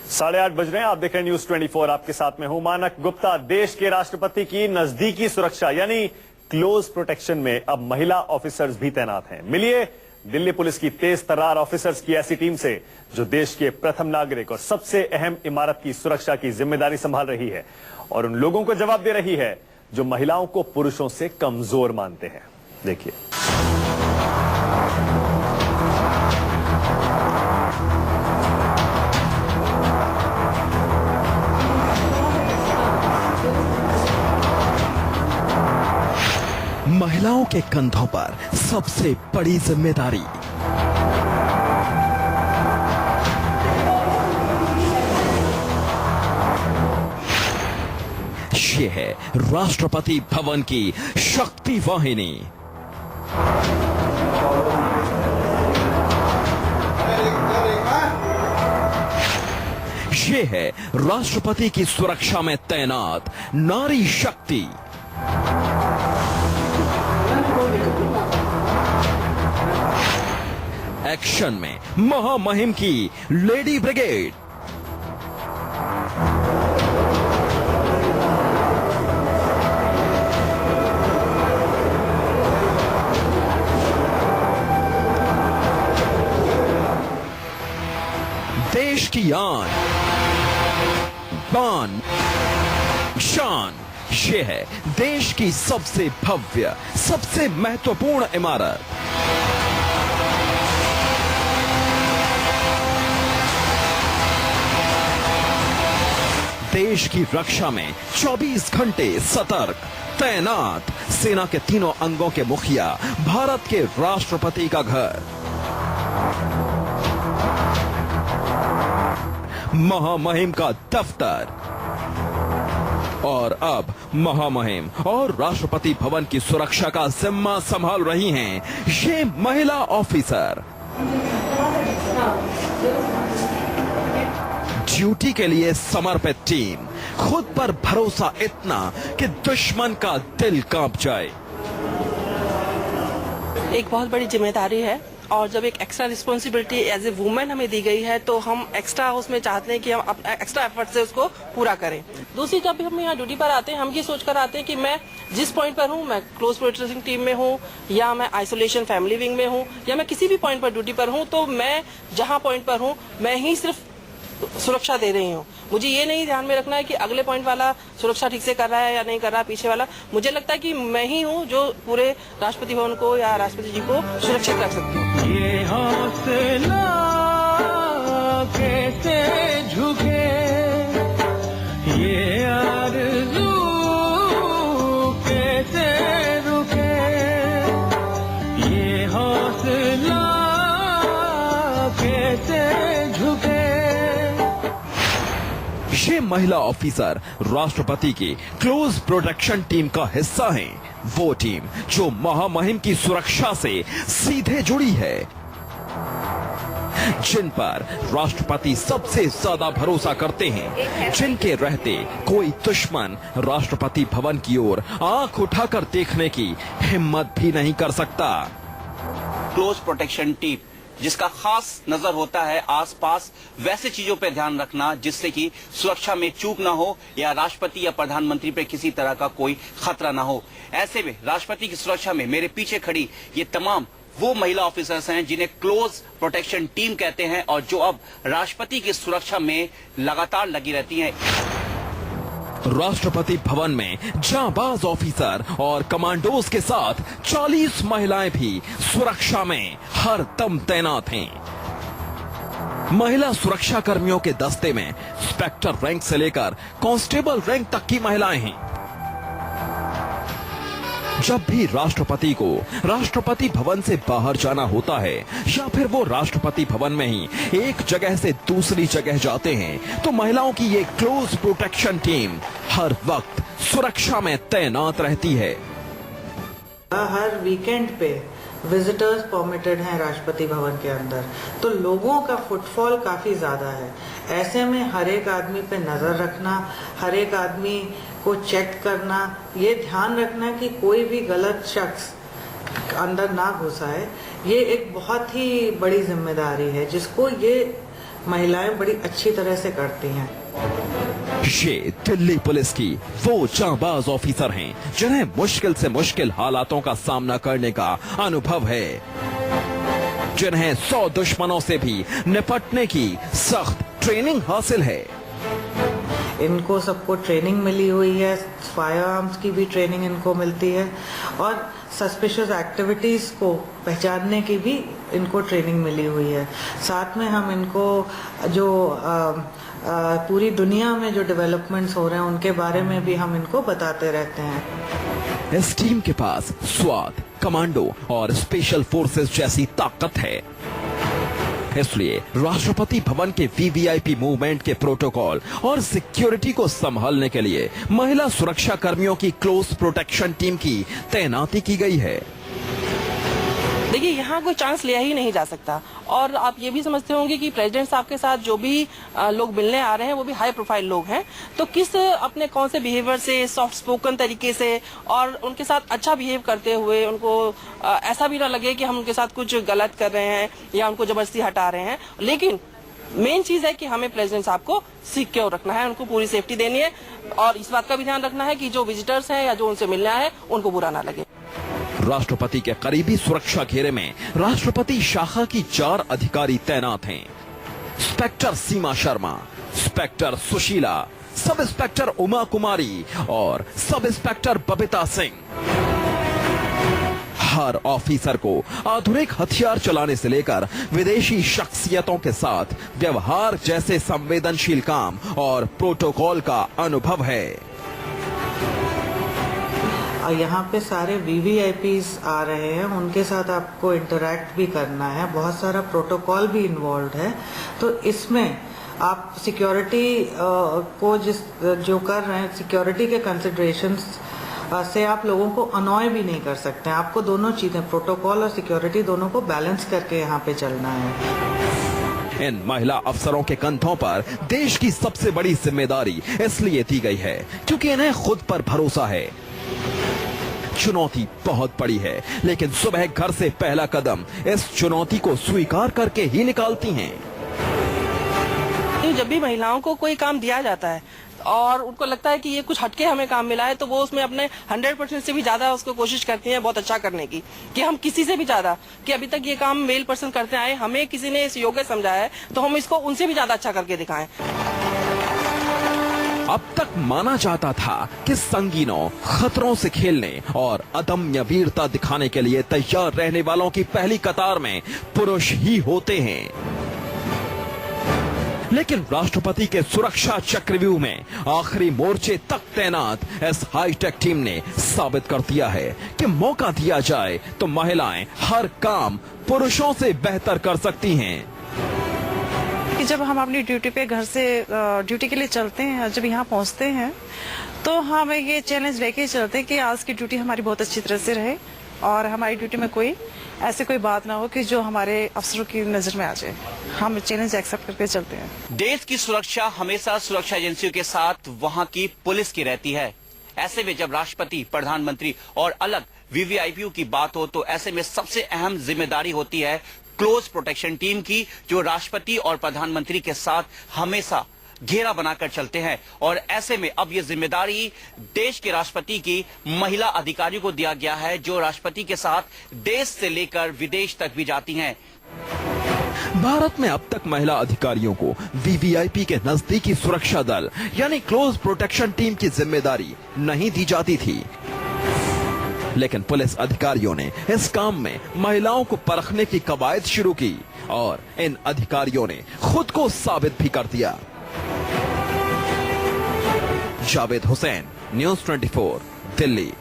8:30 बज रहे हैं। आप देख रहे हैं न्यूज 24। आपके साथ में हूं मानक गुप्ता। देश के राष्ट्रपति की नजदीकी सुरक्षा यानी क्लोज प्रोटेक्शन में अब महिला ऑफिसर्स भी तैनात हैं। मिलिए दिल्ली पुलिस की तेज तर्रार ऑफिसर्स की ऐसी टीम से जो देश के प्रथम नागरिक और सबसे अहम इमारत की सुरक्षा की जिम्मेदारी संभाल रही है और उन लोगों को जवाब दे रही है जो महिलाओं को पुरुषों से कमजोर मानते हैं। देखिए। महिलाओं के कंधों पर सबसे बड़ी जिम्मेदारी। ये है राष्ट्रपति भवन की शक्ति वाहिनी। ये है राष्ट्रपति की सुरक्षा में तैनात नारी शक्ति। एक्शन में महामहिम की लेडी ब्रिगेड। देश की आन, बान, शान, ये है देश की सबसे भव्य, सबसे महत्वपूर्ण इमारत। देश की रक्षा में 24 घंटे सतर्क तैनात सेना के तीनों अंगों के मुखिया, भारत के राष्ट्रपति का घर। महामहिम का दफ्तर। और अब महामहिम और राष्ट्रपति भवन की सुरक्षा का जिम्मा संभाल रही हैं ये महिला ऑफिसर। ड्यूटी के लिए समर्पित टीम, खुद पर भरोसा इतना कि दुश्मन का दिल कांप जाए। एक बहुत बड़ी जिम्मेदारी है और जब एक extra responsibility as a women हमें दी गई है तो हम एक्स्ट्रा उसमें चाहते हैं कि हम एक्स्ट्रा एफर्ट से उसको पूरा करें। दूसरी, जब भी हम यहाँ ड्यूटी पर आते हैं हम ये सोच कर आते हैं कि मैं जिस पॉइंट पर हूँ, मैं क्लोज प्रोटेक्शन टीम में हूँ या मैं आइसोलेशन फैमिली विंग में हूँ या मैं किसी भी पॉइंट पर ड्यूटी पर हूँ, तो मैं जहाँ पॉइंट पर हूँ मैं ही सिर्फ सुरक्षा दे रही हूँ। मुझे ये नहीं ध्यान में रखना है कि अगले पॉइंट वाला सुरक्षा ठीक से कर रहा है या नहीं कर रहा, पीछे वाला। मुझे लगता है कि मैं ही हूँ जो पूरे राष्ट्रपति भवन को या राष्ट्रपति जी को सुरक्षित रख सकती हूँ। ये हौसला कैसे झुके, ये आरज़ू कैसे रुके, ये हौसला कैसे झुके। ये महिला ऑफिसर राष्ट्रपति की क्लोज प्रोटेक्शन टीम का हिस्सा हैं। वो टीम जो महामहिम की सुरक्षा से सीधे जुड़ी है, जिन पर राष्ट्रपति सबसे ज्यादा भरोसा करते हैं, जिनके रहते कोई दुश्मन राष्ट्रपति भवन की ओर आंख उठाकर देखने की हिम्मत भी नहीं कर सकता। क्लोज प्रोटेक्शन टीम जिसका खास नजर होता है आसपास वैसे चीजों पर ध्यान रखना जिससे कि सुरक्षा में चूक ना हो या राष्ट्रपति या प्रधानमंत्री पे किसी तरह का कोई खतरा ना हो। ऐसे में राष्ट्रपति की सुरक्षा में मेरे पीछे खड़ी ये तमाम वो महिला ऑफिसर्स हैं जिन्हें क्लोज प्रोटेक्शन टीम कहते हैं और जो अब राष्ट्रपति की सुरक्षा में लगातार लगी रहती हैं। राष्ट्रपति भवन में जांबाज ऑफिसर और कमांडोज के साथ 40 महिलाएं भी सुरक्षा में हर दम तैनात हैं। महिला सुरक्षा कर्मियों के दस्ते में इंस्पेक्टर रैंक से लेकर कांस्टेबल रैंक तक की महिलाएं हैं। जब भी राष्ट्रपति को राष्ट्रपति भवन से बाहर जाना होता है या फिर वो राष्ट्रपति भवन में ही एक जगह से दूसरी जगह जाते हैं, तो महिलाओं की ये क्लोज प्रोटेक्शन टीम हर वक्त सुरक्षा में तैनात रहती है। हर वीकेंड पे विजिटर्स परमिटेड हैं राष्ट्रपति भवन के अंदर, तो लोगों का फुटफॉल काफी ज्यादा है। ऐसे में हर एक आदमी पे नजर रखना, हर एक आदमी को चेक करना, ये ध्यान रखना कि कोई भी गलत शख्स अंदर ना घुसा है, ये एक बहुत ही बड़ी जिम्मेदारी है जिसको ये महिलाएं बड़ी अच्छी तरह से करती हैं। ये दिल्ली पुलिस की वो जांबाज ऑफिसर हैं जिन्हें मुश्किल से मुश्किल हालातों का सामना करने का अनुभव है, जिन्हें 100 दुश्मनों से भी निपटने की सख्त ट्रेनिंग हासिल है। इनको सबको ट्रेनिंग मिली हुई है, फायर आर्म्स की भी ट्रेनिंग इनको मिलती है और सस्पिशियस एक्टिविटीज़ को पहचानने की भी इनको ट्रेनिंग मिली हुई है। साथ में हम इनको जो पूरी दुनिया में जो डेवलपमेंट्स हो रहे हैं उनके बारे में भी हम इनको बताते रहते हैं। इस टीम के पास स्वाट, कमांडो और स्पेशल फोर्सेस जैसी ताकत है, इसलिए राष्ट्रपति भवन के वीवीआईपी मूवमेंट के प्रोटोकॉल और सिक्योरिटी को संभालने के लिए महिला सुरक्षा कर्मियों की क्लोज प्रोटेक्शन टीम की तैनाती की गई है। देखिए, यहाँ कोई चांस लिया ही नहीं जा सकता और आप ये भी समझते होंगे कि प्रेसिडेंट साहब के साथ जो भी लोग मिलने आ रहे हैं वो भी हाई प्रोफाइल लोग हैं, तो किस अपने कौन से बिहेवियर से, सॉफ्ट स्पोकन तरीके से और उनके साथ अच्छा बिहेव करते हुए उनको ऐसा भी ना लगे कि हम उनके साथ कुछ गलत कर रहे हैं या उनको जबरदस्ती हटा रहे हैं। लेकिन मेन चीज है कि हमें प्रेसिडेंट साहब को सिक्योर रखना है, उनको पूरी सेफ्टी देनी है और इस बात का भी ध्यान रखना है कि जो विजिटर्स हैं या जो उनसे मिलने आए उनको बुरा ना लगे। राष्ट्रपति के करीबी सुरक्षा घेरे में राष्ट्रपति शाखा की 4 अधिकारी तैनात हैं। Inspector Seema Sharma, inspector Sushila, sub inspector Uma Kumari और सब इंस्पेक्टर बबीता सिंह। हर ऑफिसर को आधुनिक हथियार चलाने से लेकर विदेशी शख्सियतों के साथ व्यवहार जैसे संवेदनशील काम और प्रोटोकॉल का अनुभव है। यहाँ पे सारे वीवीआईपीज आ रहे हैं, उनके साथ आपको इंटरैक्ट भी करना है, बहुत सारा प्रोटोकॉल भी इन्वॉल्व है। तो इसमें आप सिक्योरिटी को जो कर रहे हैं, सिक्योरिटी के कंसिडरेशंस से आप लोगों को अनॉय भी नहीं कर सकते हैं। आपको दोनों चीजें, प्रोटोकॉल और सिक्योरिटी, दोनों को बैलेंस करके यहाँ पे चलना है। इन महिला अफसरों के कंधों पर देश की सबसे बड़ी जिम्मेदारी इसलिए दी गई है क्योंकि इन्हें खुद पर भरोसा है। चुनौती बहुत बड़ी है, लेकिन सुबह घर से पहला कदम इस चुनौती को स्वीकार करके ही निकालती हैं। जब भी महिलाओं को कोई काम दिया जाता है और उनको लगता है कि ये कुछ हटके हमें काम मिला है, तो वो उसमें अपने 100% से भी ज्यादा उसको कोशिश करती हैं बहुत अच्छा करने की, कि हम किसी से भी ज्यादा, कि अभी तक ये काम मेल पर्सन करते आए, हमें किसी ने इस योग्य समझा है तो हम इसको उनसे भी ज्यादा अच्छा करके दिखाएं। अब तक माना जाता था कि संगीनों, खतरों से खेलने और अदम्य वीरता दिखाने के लिए तैयार रहने वालों की पहली कतार में पुरुष ही होते हैं, लेकिन राष्ट्रपति के सुरक्षा चक्रव्यूह में आखिरी मोर्चे तक तैनात इस हाईटेक टीम ने साबित कर दिया है कि मौका दिया जाए तो महिलाएं हर काम पुरुषों से बेहतर कर सकती हैं। कि जब हम अपनी ड्यूटी पे घर से ड्यूटी के लिए चलते हैं, जब यहाँ पहुँचते हैं तो हमें ये चैलेंज लेके चलते हैं कि आज की ड्यूटी हमारी बहुत अच्छी तरह से रहे और हमारी ड्यूटी में कोई ऐसी कोई बात ना हो कि जो हमारे अफसरों की नजर में आ जाए। हम चैलेंज एक्सेप्ट करके चलते हैं। देश की सुरक्षा हमेशा सुरक्षा एजेंसियों के साथ वहाँ की पुलिस की रहती है। ऐसे में जब राष्ट्रपति, प्रधानमंत्री और अलग वीवीआईपी की बात हो तो ऐसे में सबसे अहम जिम्मेदारी होती है क्लोज प्रोटेक्शन टीम की, जो राष्ट्रपति और प्रधानमंत्री के साथ हमेशा घेरा बनाकर चलते हैं। और ऐसे में अब ये जिम्मेदारी देश के राष्ट्रपति की महिला अधिकारियों को दिया गया है, जो राष्ट्रपति के साथ देश से लेकर विदेश तक भी जाती हैं। भारत में अब तक महिला अधिकारियों को वीवीआईपी के नजदीकी सुरक्षा दल यानी क्लोज प्रोटेक्शन टीम की जिम्मेदारी नहीं दी जाती थी, लेकिन पुलिस अधिकारियों ने इस काम में महिलाओं को परखने की कवायद शुरू की और इन अधिकारियों ने खुद को साबित भी कर दिया। जावेद हुसैन, न्यूज़ 24, दिल्ली।